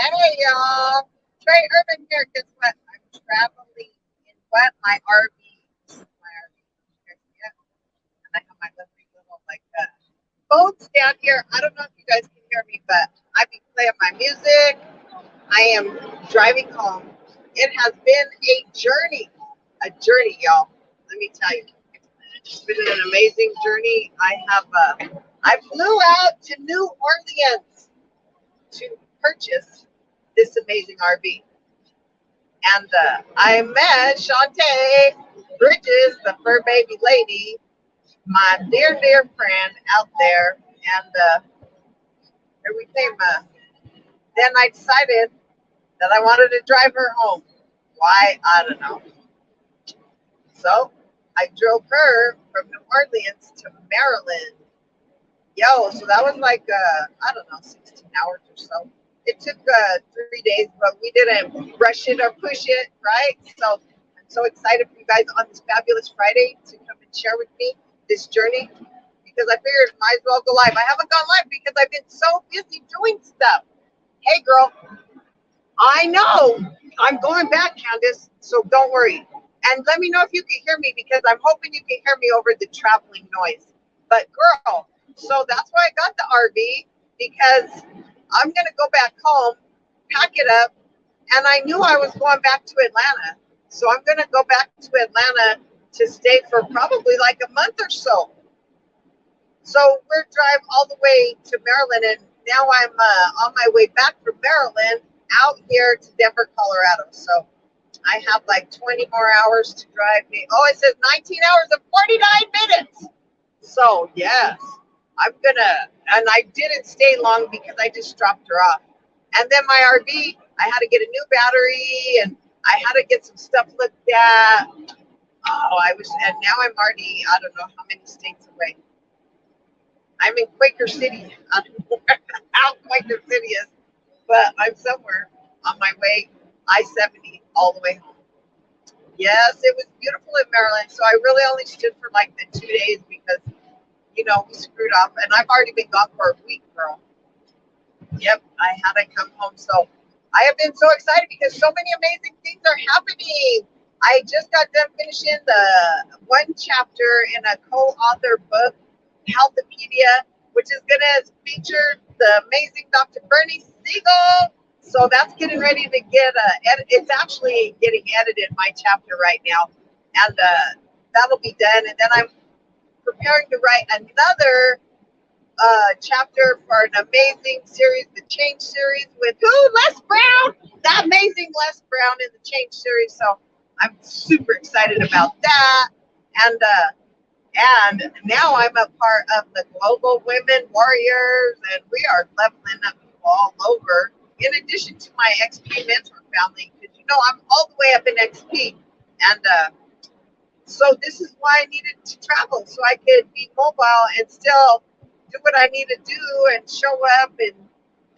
Hey y'all, Trey Urban here. Guess what? I'm traveling in what? My RV. My RV. And I have my lovely little boats down here. I don't know if you guys can hear me, but I be playing my music. I am driving home. It has been a journey, y'all. Let me tell you, it's been an amazing journey. I flew out to New Orleans to purchase this amazing RV. And I met Shantae Bridges, the fur baby lady, my dear friend out there. And here we came. Then I decided that I wanted to drive her home. Why? I don't know. So I drove her from New Orleans to Maryland. Yo, so that was I don't know, 16 hours or so. It took 3 days, but we didn't rush it or push it, right? So I'm so excited for you guys on this fabulous Friday to come and share with me this journey because I figured might as well go live. I haven't gone live because I've been so busy doing stuff. Hey, girl, I know I'm going back, Candace, so don't worry. And let me know if you can hear me because I'm hoping you can hear me over the traveling noise. But girl, so that's why I got the RV because I'm going to go back home, pack it up, and I knew I was going back to Atlanta. So I'm going to go back to Atlanta to stay for probably like a month or so. So we're driving all the way to Maryland, and now I'm on my way back from Maryland out here to Denver, Colorado. So I have like 20 more hours to drive me. Oh, it says 19 hours and 49 minutes. So yes, and I didn't stay long because I just dropped her off. And then my RV, I had to get a new battery and I had to get some stuff looked at. And now I'm already, I don't know how many states away. I'm in Quaker City. I don't know how Quaker City is, but I'm somewhere on my way, I-70, all the way home. Yes, it was beautiful in Maryland. So I really only stood for like the 2 days because, we screwed up. And I've already been gone for a week, girl. Yep, I had to come home. So I have been so excited because so many amazing things are happening. I just got done finishing the one chapter in a co-author book, Healthopedia, which is going to feature the amazing Dr. Bernie Siegel. So that's getting ready to get it's actually getting edited, my chapter right now. And that'll be done. And then I'm preparing to write another chapter for an amazing series, the Change series with who? Les Brown, the amazing Les Brown in the Change series. So I'm super excited about that. And now I'm a part of the Global Women Warriors, and we are leveling up all over. In addition to my XP mentor family, because I'm all the way up in XP, and so this is why I needed to travel so I could be mobile and still do what I need to do and show up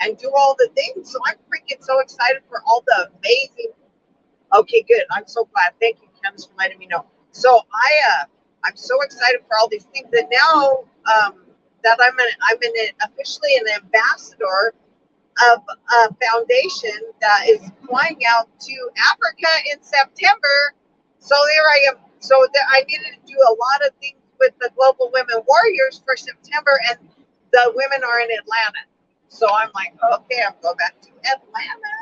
and do all the things. So I'm freaking so excited for all the amazing. Okay, good. I'm so glad. Thank you, Candace, for letting me know. So I'm so excited for all these things. And now that I'm officially an ambassador of a foundation that is flying out to Africa in September. So there I am. So I needed to do a lot of things with the Global Women Warriors for September, and the women are in Atlanta. So I'm like, okay, I'm going back to Atlanta.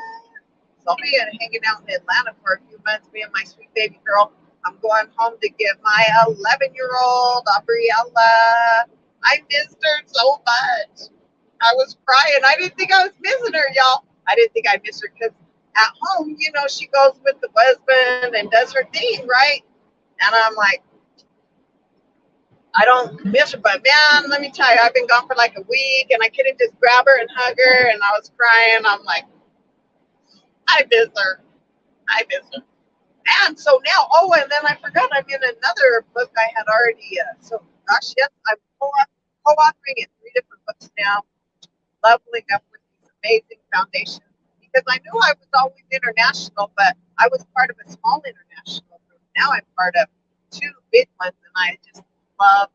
So I'll be hanging out in Atlanta for a few months, me and my sweet baby girl. I'm going home to get my 11-year-old, Abriella. I missed her so much. I was crying. I didn't think I was missing her, y'all. I didn't think I missed her because at home, she goes with the husband and does her thing, right? And I'm like, I don't miss her, but man, let me tell you, I've been gone for like a week and I couldn't just grab her and hug her, and I was crying. I'm like, I miss her. I miss her. And so now, and then I forgot I'm in another book I had already. Yes, I'm co-authoring in 3 different books now, leveling up with these amazing foundations. Because I knew I was always international, but I was part of a small international group. Now I'm part of 2 big ones, and I just love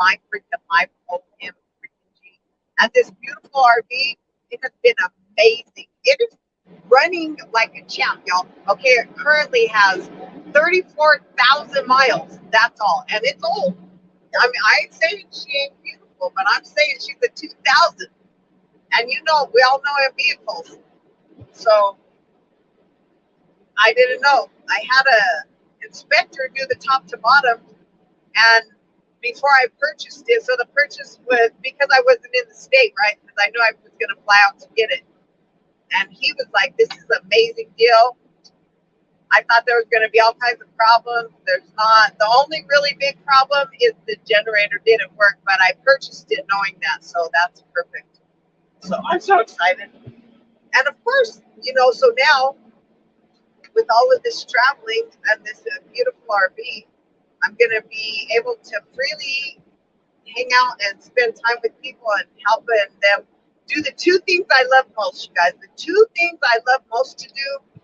my freaking life. Oh, him, freaking G. And this beautiful RV, it has been amazing. It is running like a champ, y'all. Okay, it currently has 34,000 miles. That's all. And it's old. I mean, I ain't saying she ain't beautiful, but I'm saying she's a 2000. And you know, we all know in vehicles. So I didn't know. I had a inspector do the top to bottom, and before I purchased it, so the purchase was because I wasn't in the state, right? Because I knew I was going to fly out to get it. And he was like, "This is an amazing deal." I thought there was going to be all kinds of problems. There's not. The only really big problem is the generator didn't work, but I purchased it knowing that, so that's perfect. So I'm so excited. And of course, you know, so now with all of this traveling and this beautiful RV, I'm going to be able to freely hang out and spend time with people and helping them do the two things I love most, you guys. The two things I love most to do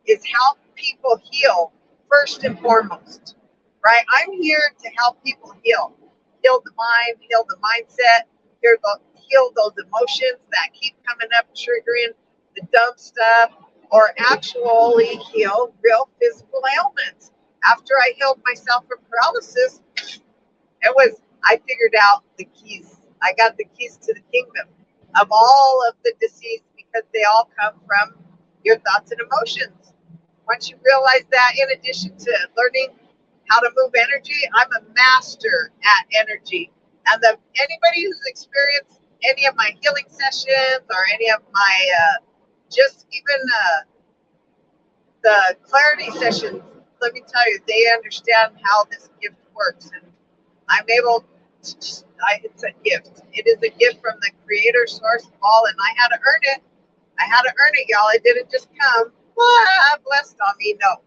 is help people heal first and foremost, right? I'm here to help people heal the mind, heal the mindset, heal those emotions that keep coming up, triggering the dumb stuff, or actually heal real physical ailments. After I healed myself from paralysis, I figured out the keys. I got the keys to the kingdom of all of the disease because they all come from your thoughts and emotions. Once you realize that, in addition to learning how to move energy, I'm a master at energy. And anybody who's experienced any of my healing sessions or any of my just even the clarity sessions, let me tell you, they understand how this gift works. And I'm able to, it's a gift. It is a gift from the creator source of all, and I had to earn it. I had to earn it, y'all. It didn't just come, blessed on me. No.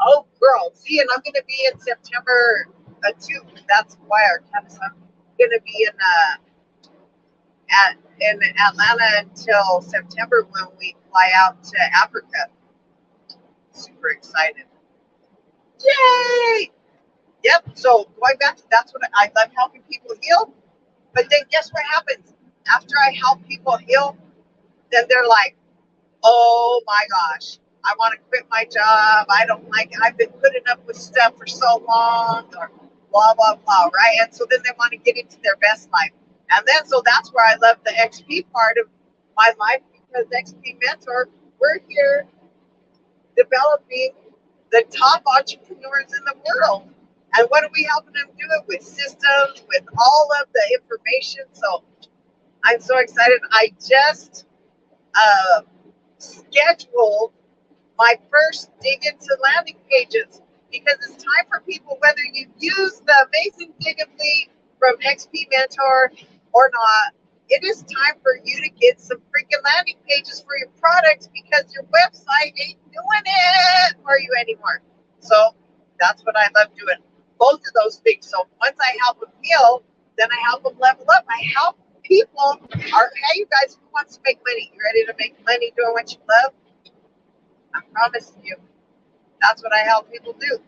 Oh, girl. See, and I'm going to be in September too. That's why our campus, I'm going to be in Atlanta until September when we fly out to Africa. Super excited. Yay! Yep. So going back to that's what I love, helping people heal. But then guess what happens? After I help people heal, then they're like, oh my gosh, I want to quit my job. I don't like it. I've been putting up with stuff for so long, or blah, blah, blah, right? And so then they want to get into their best life. And then, so that's where I love the XP part of my life, because XP Mentor, we're here developing the top entrepreneurs in the world. And what are we helping them do it with? Systems, with all of the information. So I'm so excited. I just scheduled my first Dig Into landing pages, because it's time for people, whether you use the amazing Digably from XP Mentor or not, it is time for you to get some freaking landing pages for your products, because your website ain't doing it for you anymore. So that's what I love doing. Both of those things. So once I help them heal, then I help them level up. I help people. Hey, you guys, who wants to make money? You ready to make money doing what you love? I'm promising you. That's what I help people do.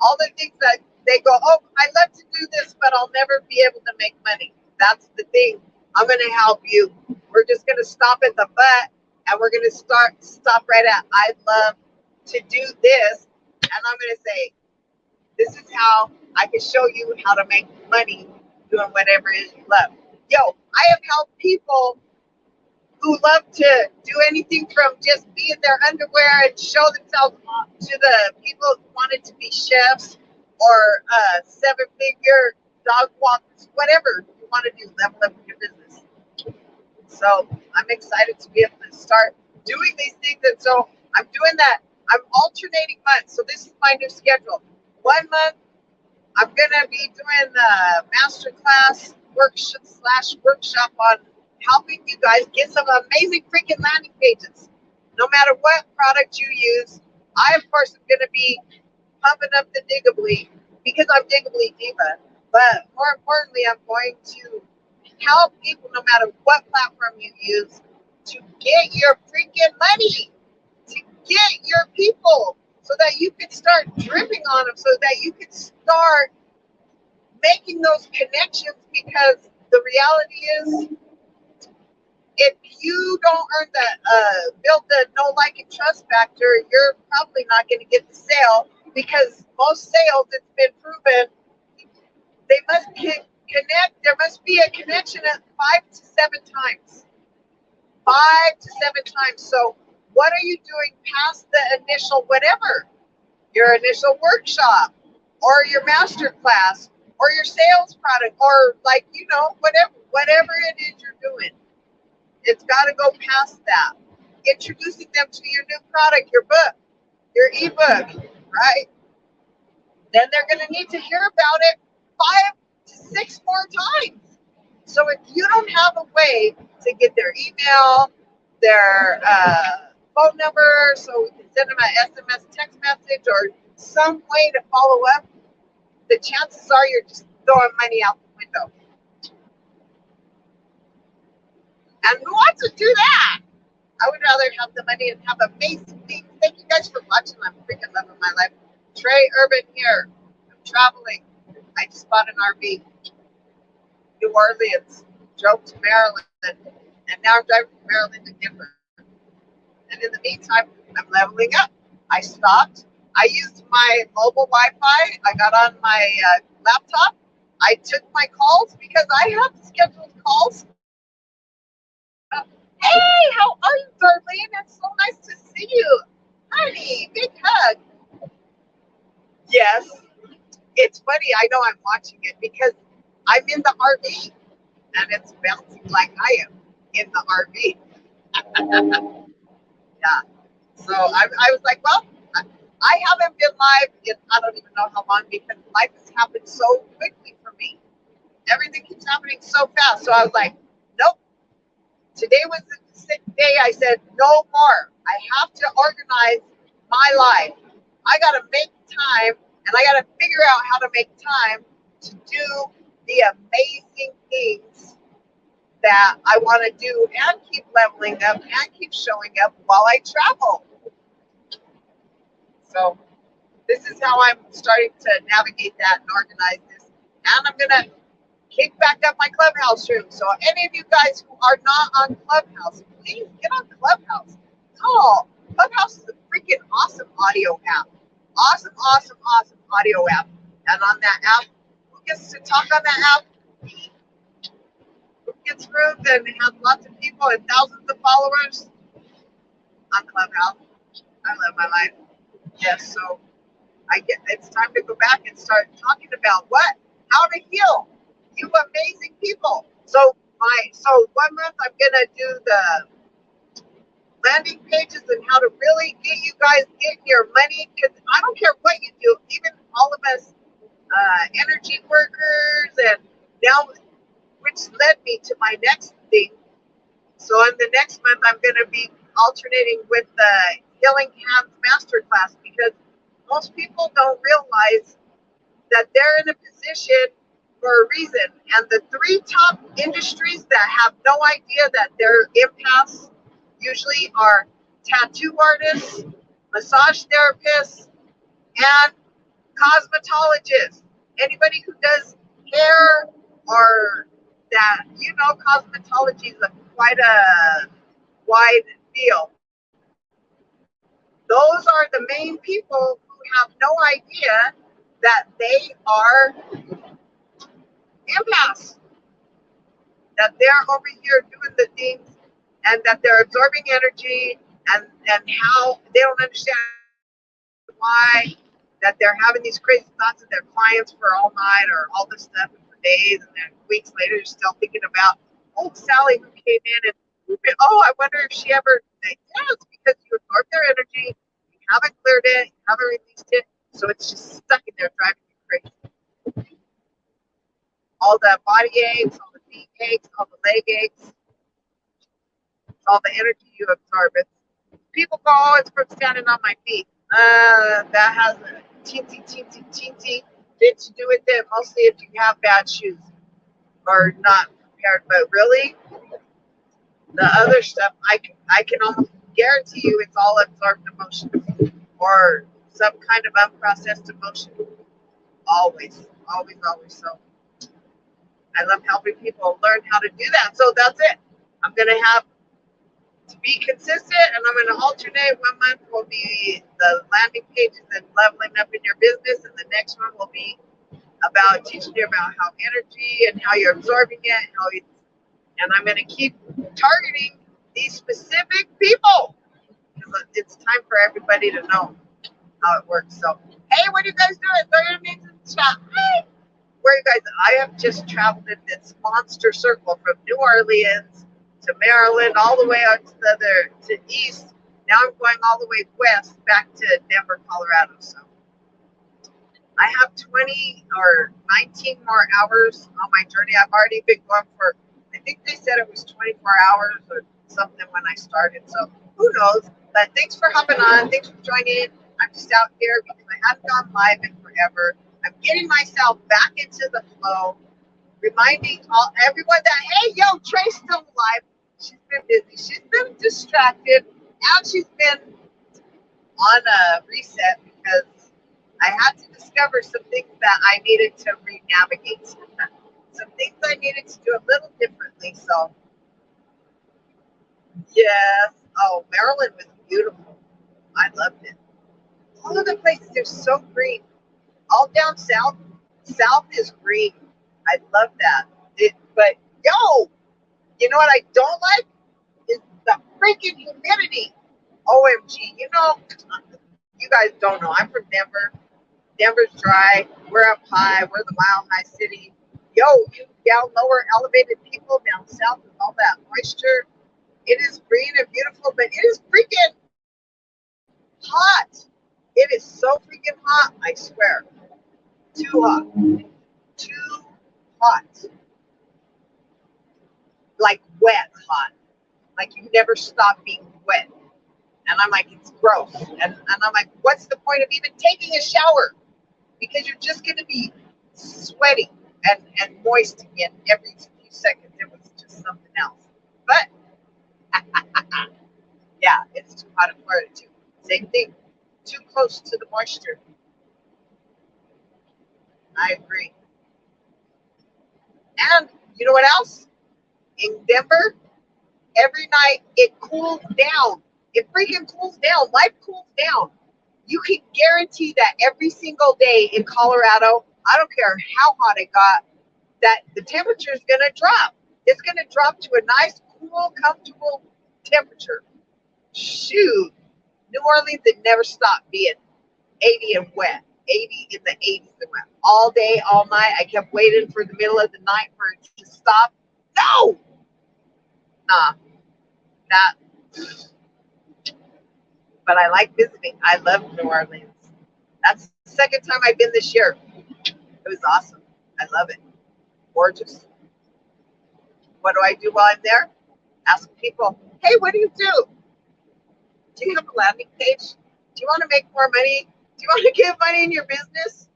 All the things that they go, oh, I love to do this, but I'll never be able to make money. That's the thing. I'm going to help you. We're just going to stop at the butt, and we're going to stop right at, I love to do this. And I'm going to say, this is how I can show you how to make money doing whatever it is you love. Yo, I have helped people who love to do anything from just be in their underwear and show themselves to the people who wanted to be chefs or seven-figure dog walkers, whatever you want to do, level up your business. So I'm excited to be able to start doing these things. And so I'm doing that. I'm alternating months. So this is my new schedule. 1 month, I'm going to be doing the masterclass workshop on helping you guys get some amazing freaking landing pages. No matter what product you use, I, of course, am going to be pumping up the Digably because I'm Digably Diva. But more importantly, I'm going to help people, no matter what platform you use, to get your freaking money, to get your people, so that you can start dripping on them, so that you can start making those connections. Because the reality is, if you don't earn build the know, like, and trust factor, you're probably not going to get the sale because most sales, it's been proven, they must connect. There must be a connection at 5 to 7 times. 5 to 7 times. So, what are you doing past the initial whatever? Your initial workshop, or your master class, or your sales product, or like whatever it is you're doing. It's got to go past that. Introducing them to your new product, your book, your ebook, right? Then they're going to need to hear about it 5 to 6 more times. So if you don't have a way to get their email, their phone number, so we can send them an SMS text message or some way to follow up, the chances are you're just throwing money out the window. And who wants to do that? I would rather have the money and have amazing things. Thank you guys for watching. I'm freaking loving my life. Trey Urban here. I'm traveling. I just bought an RV. New Orleans. Drove to Maryland. And now I'm driving from Maryland to Denver. And in the meantime, I'm leveling up. I stopped. I used my mobile Wi-Fi. I got on my laptop. I took my calls because I have scheduled calls. Hey, how are you, Darlene? It's so nice to see you. Honey, big hug. Yes, it's funny. I know I'm watching it because I'm in the RV and it's bouncing like I am in the RV. Yeah. So I was like, well, I haven't been live in I don't even know how long because life has happened so quickly for me. Everything keeps happening so fast. So I was like, nope. Today was the day I said, no more. I have to organize my life. I got to make time and I got to figure out how to make time to do the amazing things that I want to do and keep leveling up and keep showing up while I travel. So this is how I'm starting to navigate that and organize this. And I'm going to kick back up my Clubhouse room. So any of you guys who are not on Clubhouse, please get on Clubhouse. Oh, Clubhouse is a freaking awesome audio app. Awesome audio app. And on that app, who gets to talk on that app? Me. Who gets rooms and has lots of people and thousands of followers on Clubhouse. I love my life. Yes, so it's time to go back and start talking about what? How to heal. You amazing people. So 1 month I'm gonna do the landing pages and how to really get you guys getting your money, because I don't care what you do, even all of us energy workers, and now, which led me to my next thing. So in the next month I'm gonna be alternating with the Healing Hands Masterclass, because most people don't realize that they're in a position for a reason. And the 3 top industries that have no idea that they're empaths usually are tattoo artists, massage therapists, and cosmetologists. Anybody who does hair or that, cosmetology is quite a wide field. Those are the main people who have no idea that they are empaths, that they're over here doing the things and that they're absorbing energy, and how they don't understand why that they're having these crazy thoughts of their clients for all night or all this stuff for days, and then weeks later you're still thinking about old Sally who came in and I wonder if she ever. Yes, because you absorb their energy, you haven't cleared it, you haven't released it, so it's just stuck in there driving you crazy. All the body aches, all the feet aches, all the leg aches, all the energy you absorb. People go, oh, it's from standing on my feet. That has a teensy bit to do with it, mostly if you have bad shoes or not prepared. But really, the other stuff, I can almost guarantee you it's all absorbed emotion or some kind of unprocessed emotion. Always. So I love helping people learn how to do that. So that's it. I'm going to have to be consistent, and I'm going to alternate. 1 month will be the landing pages and leveling up in your business, and the next one will be about teaching you about how energy and how you're absorbing it, and I'm going to keep targeting these specific people because it's time for everybody to know how it works. So, hey, what are you guys doing? Throw your names in the chat. Hey, where are you guys? I have just traveled in this monster circle from New Orleans to Maryland, all the way out to east. Now I'm going all the way west back to Denver, Colorado. So I have 20 or 19 more hours on my journey. I've already been going for, I think they said it was 24 hours or something when I started. So who knows? But thanks for hopping on. Thanks for joining. I'm just out here because I haven't gone live in forever. I'm getting myself back into the flow, reminding everyone that, hey, yo, Trey's still alive. She's been busy. She's been distracted. And she's been on a reset because I had to discover some things that I needed to re-navigate. Some things I needed to do a little differently. So, yes. Oh, Maryland was beautiful. I loved it. All of the places are so green. All down south. South is green. I love that. But, yo, you know what I don't like? Is the freaking humidity. OMG. You know, you guys don't know. I'm from Denver. Denver's dry. We're up high. We're the mile high city. Yo, you down lower elevated people down south with all that moisture. It is green and beautiful, but it is freaking hot. It is so freaking hot, I swear. Too hot. Too hot. Like wet hot. Like you never stop being wet. And I'm like, it's gross. And I'm like, what's the point of even taking a shower? Because you're just going to be sweaty and moist again every few seconds. It was just something else. But, yeah, it's too hot in Florida, too. Same thing. Too close to the moisture. I agree. And you know what else? In Denver, every night it cools down. It freaking cools down. Life cools down. You can guarantee that every single day in Colorado, I don't care how hot it got, that the temperature is going to drop. It's going to drop to a nice, cool, comfortable temperature. Shoot. New Orleans, it never stopped being 80 and wet. 80 in the 80s and wet. All day, all night. I kept waiting for the middle of the night for it to stop. No! Nah. Not. But I like visiting. I love New Orleans. That's the second time I've been this year. It was awesome. I love it. Gorgeous. What do I do while I'm there? Ask people, hey, what do you do? Do you have a landing page? Do you want to make more money? Do you want to give money in your business?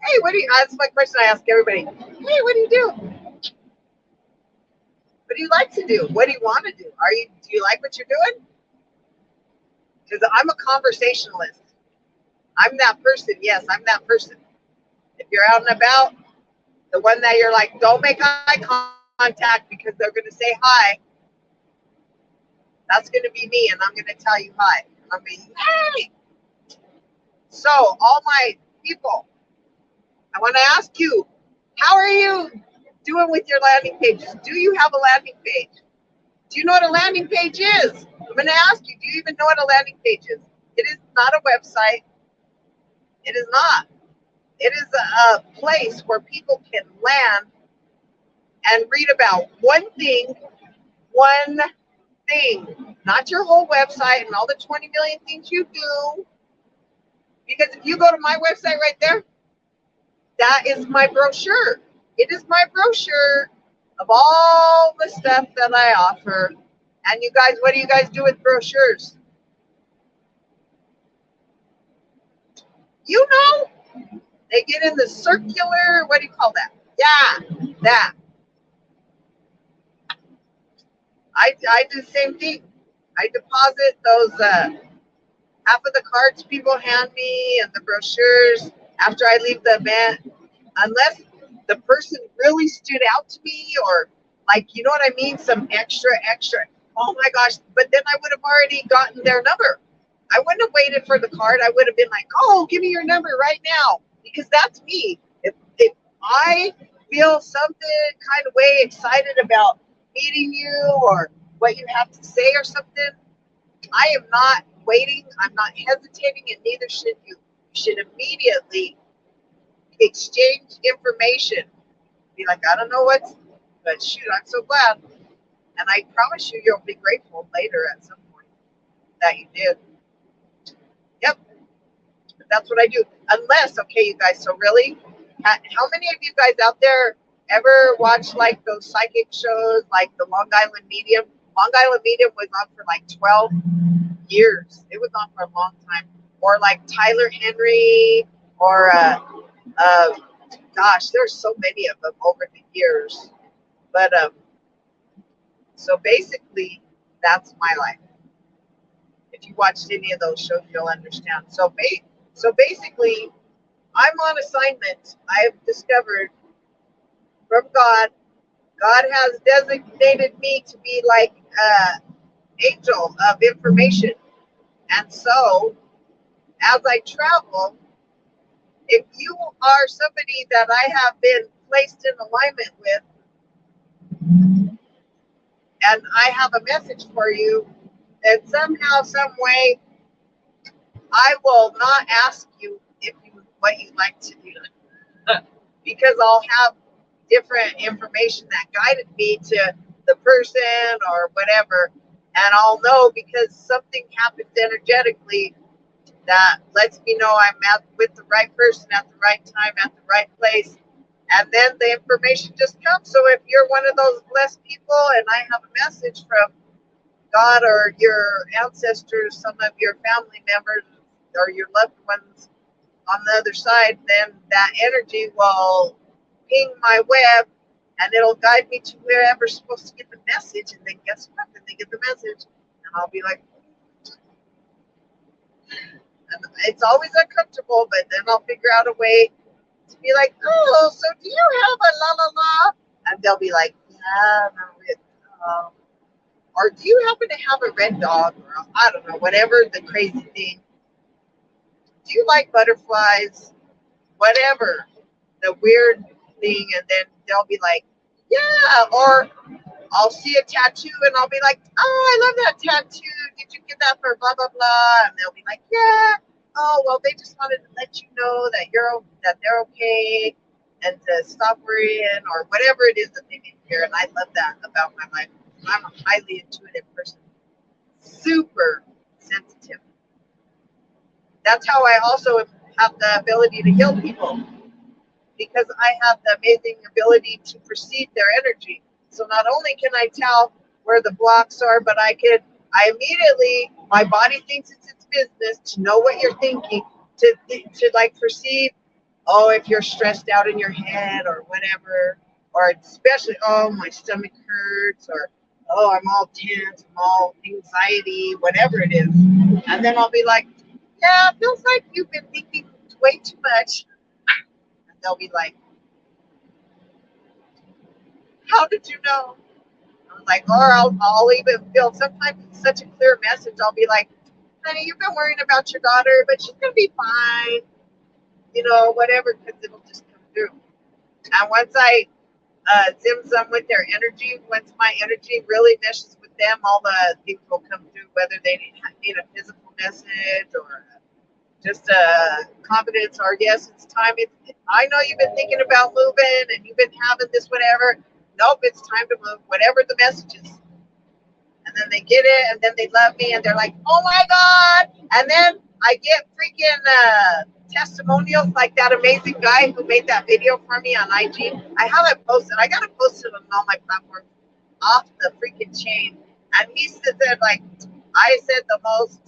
Hey, what do you, that's my question I ask everybody. Hey, what do you do? What do you like to do? What do you want to do? Do you like what you're doing? Because I'm a conversationalist. I'm that person. Yes, I'm that person. If you're out and about, the one that you're like, don't make eye contact because they're going to say hi. That's going to be me, and I'm going to tell you hi. I'm going to be, hey. So, all my people, I want to ask you, how are you doing with your landing pages? Do you have a landing page? Do you know what a landing page is? I'm going to ask you, do you even know what a landing page is? It is not a website. It is not. It is a place where people can land and read about one thing, not your whole website and all the 20 million things you do. Because if you go to my website right there, that is my brochure. It is my brochure of all the stuff that I offer. And you guys, what do you guys do with brochures? You know, they get in the circular, what do you call that? Yeah, that. I do the same thing. I deposit those half of the cards people hand me and the brochures after I leave the event, unless the person really stood out to me or Like, you know what I mean? Some extra. Oh my gosh. But then I would have already gotten their number. I wouldn't have waited for the card. I would have been like, oh, give me your number right now. Because that's me. If I feel something kind of way excited about meeting you or what you have to say or something, I am not waiting. I'm not hesitating, and neither should you. You should immediately exchange information. Be like, I don't know what's, but shoot, I'm so glad. And I promise you, you'll be grateful later at some point that you did. Yep, that's what I do. Unless, okay, you guys, so really, how many of you guys out there ever watch like those psychic shows like the Long Island Medium? Long Island Medium was on for like 12 years. It was on for a long time. Or like Tyler Henry, or gosh, there's so many of them over the years. But so basically, that's my life. If you watched any of those shows, you'll understand. So basically, I'm on assignment. I've discovered from God. God has designated me to be like an angel of information. And so, as I travel, if you are somebody that I have been placed in alignment with, and I have a message for you, then somehow, some way, I will not ask you if you what you like to do, because I'll have different information that guided me to the person or whatever, and I'll know because something happens energetically that lets me know I'm with the right person at the right time at the right place, and then the information just comes. So if you're one of those blessed people and I have a message from God or your ancestors, some of your family members or your loved ones on the other side, then that energy will ping my web and it'll guide me to wherever's supposed to get the message. And then guess what? Then they get the message and I'll be like, and it's always uncomfortable, but then I'll figure out a way to be like, oh, so do you have a la la la? And they'll be like, yeah, no, or do you happen to have a red dog? Or I don't know, whatever the crazy thing. Do you like butterflies? Whatever the weird thing. And then they'll be like, yeah. Or I'll see a tattoo and I'll be like, oh, I love that tattoo. Did you get that for blah, blah, blah? And they'll be like, yeah. Oh, well, they just wanted to let you know that they're okay and to stop worrying or whatever it is that they need to hear. And I love that about my life. I'm a highly intuitive person, super sensitive. That's how I also have the ability to heal people, because I have the amazing ability to perceive their energy. So not only can I tell where the blocks are, but I immediately, my body thinks it's its business to know what you're thinking, to like perceive, oh, if you're stressed out in your head or whatever, or especially, oh, my stomach hurts, or oh, I'm all tense, I'm all anxiety, whatever it is. And then I'll be like, yeah, it feels like you've been thinking way too much. And they'll be like, how did you know? I'm like, or I'll even feel sometimes it's such a clear message. I'll be like, honey, you've been worrying about your daughter, but she's going to be fine. You know, whatever, because it'll just come through. And once I zim them with their energy, once my energy really meshes with them, all the things will come through, whether they need a physical message or just a confidence or yes, it's time. I know you've been thinking about moving and you've been having this, whatever. Nope, it's time to move, whatever the message is. And then they get it, and then they love me, and they're like, oh my God. And then I get freaking testimonials like that amazing guy who made that video for me on IG. I have it posted. I got it posted on all my platforms off the freaking chain. And he said that, like, I said the most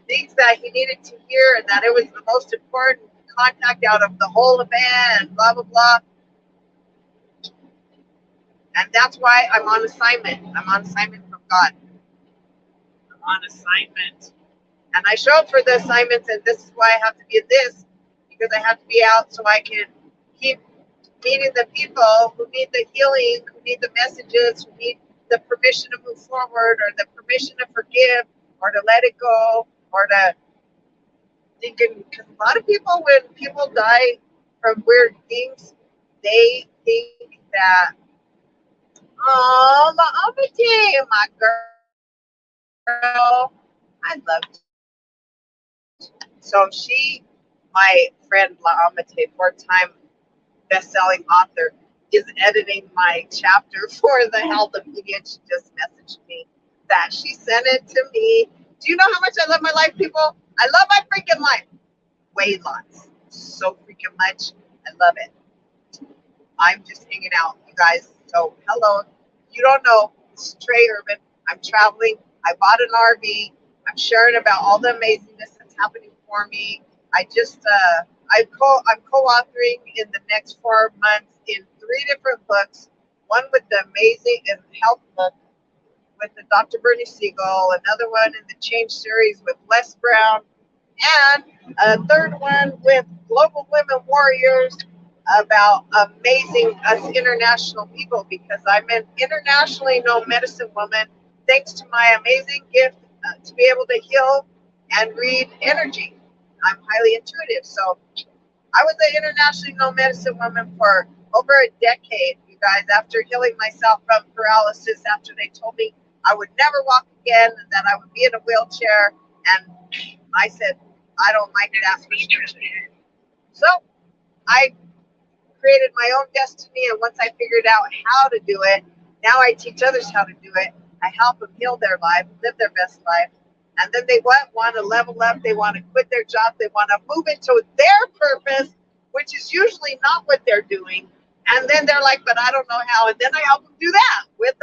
things that he needed to hear, and that it was the most important contact out of the whole event, and blah, blah, blah. And that's why I'm on assignment. I'm on assignment from God. I'm on assignment. And I show up for the assignments, and this is why I have to be at this, because I have to be out so I can keep meeting the people who need the healing, who need the messages, who need the permission to move forward, or the permission to forgive, or to let it go, or to thinking. Because a lot of people, when people die from weird things, they think that, oh, my girl, I love you. So my friend La Amate, 4-time best-selling author, is editing my chapter for the Health of Beauty, and she just messaged me that she sent it to me. Do you know how much I love my life, people? I love my freaking life. Way lots. So freaking much. I love it. I'm just hanging out, you guys. So, hello. You don't know, this is Trey Urban. I'm traveling. I bought an RV. I'm sharing about all the amazingness that's happening for me. I'm co-authoring in the next 4 months in 3 different books. One with the amazing health book with the Dr. Bernie Siegel, another one in the Change series with Les Brown, and a third one with Global Women Warriors about amazing us international people, because I'm an internationally known medicine woman thanks to my amazing gift to be able to heal and read energy. I'm highly intuitive. So I was an internationally known medicine woman for over a decade, you guys, after healing myself from paralysis, after they told me I would never walk again and that I would be in a wheelchair. And I said, I don't like that prescription. So I created my own destiny, and once I figured out how to do it, now I teach others how to do it. I help them heal their life, live their best life, and then they want to level up. They want to quit their job. They want to move into their purpose, which is usually not what they're doing. And then they're like, "But I don't know how." And then I help them do that with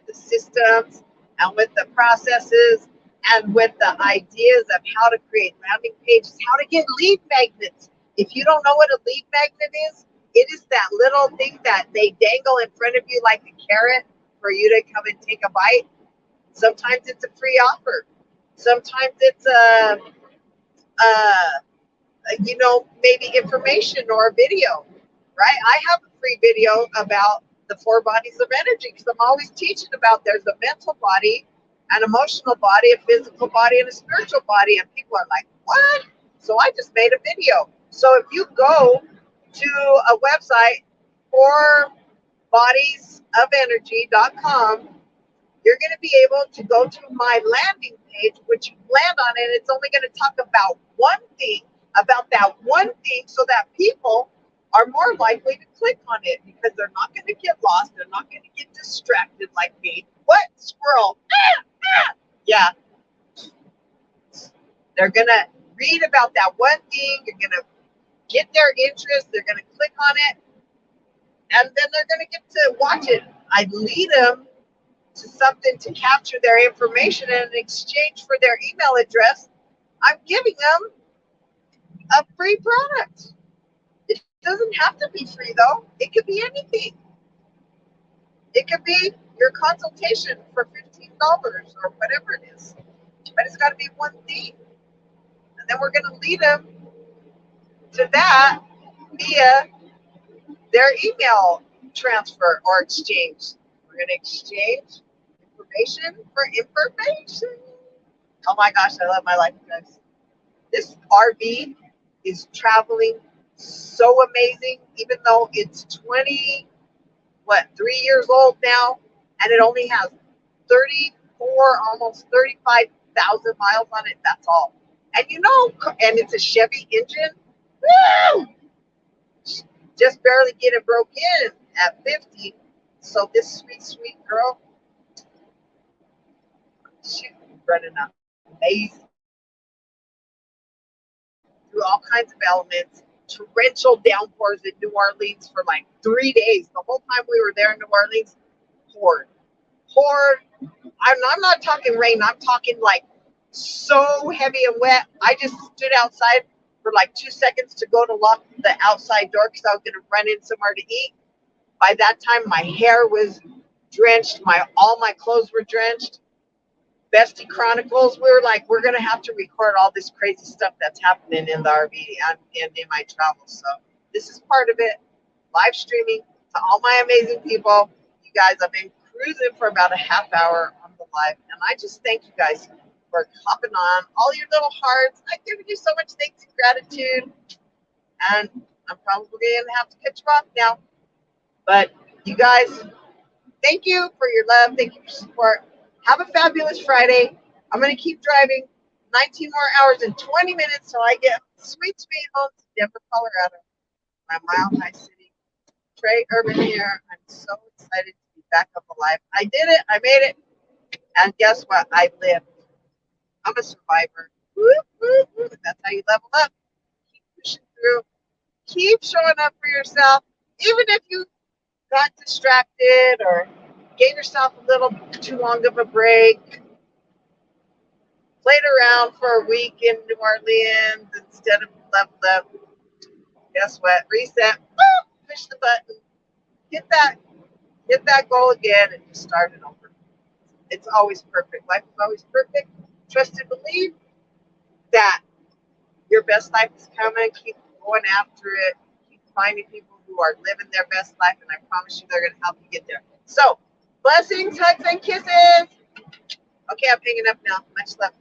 the systems and with the processes and with the ideas of how to create landing pages, how to get lead magnets. If you don't know what a lead magnet is, it is that little thing that they dangle in front of you like a carrot for you to come and take a bite. Sometimes it's a free offer. Sometimes it's maybe information or a video, right? I have a free video about the 4 bodies of energy, because I'm always teaching about there's a mental body, an emotional body, a physical body, and a spiritual body. And people are like, what? So I just made a video. So if you go to a website, 4bodiesofenergy.com, you're going to be able to go to my landing page, which you land on it. It's only going to talk about that one thing, so that people are more likely to click on it, because they're not going to get lost. They're not going to get distracted like me. What? Squirrel. Yeah. They're going to read about that one thing. You're going to get their interest. They're going to click on it. And then they're going to get to watch it. I lead them to something to capture their information, and in exchange for their email address, I'm giving them a free product. It doesn't have to be free, though. It could be anything. It could be your consultation for $15 or whatever it is. But it's got to be one thing. And then we're going to lead them to that via their email transfer or exchange. We're going to exchange information for information. Oh my gosh, I love my life, guys. This RV is traveling so amazing, even though it's 3 years old now, and it only has 34, almost 35,000 miles on it. That's all. And and it's a Chevy engine. Woo! Just barely get it broke in at 50. So this sweet girl, she's running up amazing through all kinds of elements. Torrential downpours in New Orleans for like 3 days. The whole time we were there in New Orleans, poured. I'm not talking rain. I'm talking like so heavy and wet. I just stood outside for like 2 seconds to go to lock the outside door because I was going to run in somewhere to eat. By that time, my hair was drenched. All my clothes were drenched. Bestie Chronicles, we're going to have to record all this crazy stuff that's happening in the RV and in my travels. So this is part of it. live streaming to all my amazing people. You guys, I've been cruising for about a half hour on the live, and I just thank you guys for hopping on. All your little hearts. I've given you so much thanks and gratitude, and I'm probably gonna have to cut you off now. But you guys, thank you for your love. Thank you for your support. Have a fabulous Friday. I'm going to keep driving 19 more hours and 20 minutes till I get sweet, sweet home to Denver, Colorado. My Mile High City. Trey Urban here. I'm so excited to be back up alive. I did it. I made it. And guess what? I lived. I'm a survivor. Woo, woo, woo. That's how you level up. Keep pushing through. Keep showing up for yourself. Even if you got distracted or gave yourself a little too long of a break, played around for a week in New Orleans instead of leveled up. Guess what? Reset. Woo, push the button. Hit that goal again and just start it over. It's always perfect. Life is always perfect. Trust and believe that your best life is coming. Keep going after it. Keep finding people who are living their best life, and I promise you they're going to help you get there. So, blessings, hugs, and kisses. Okay, I'm hanging up now. Much love.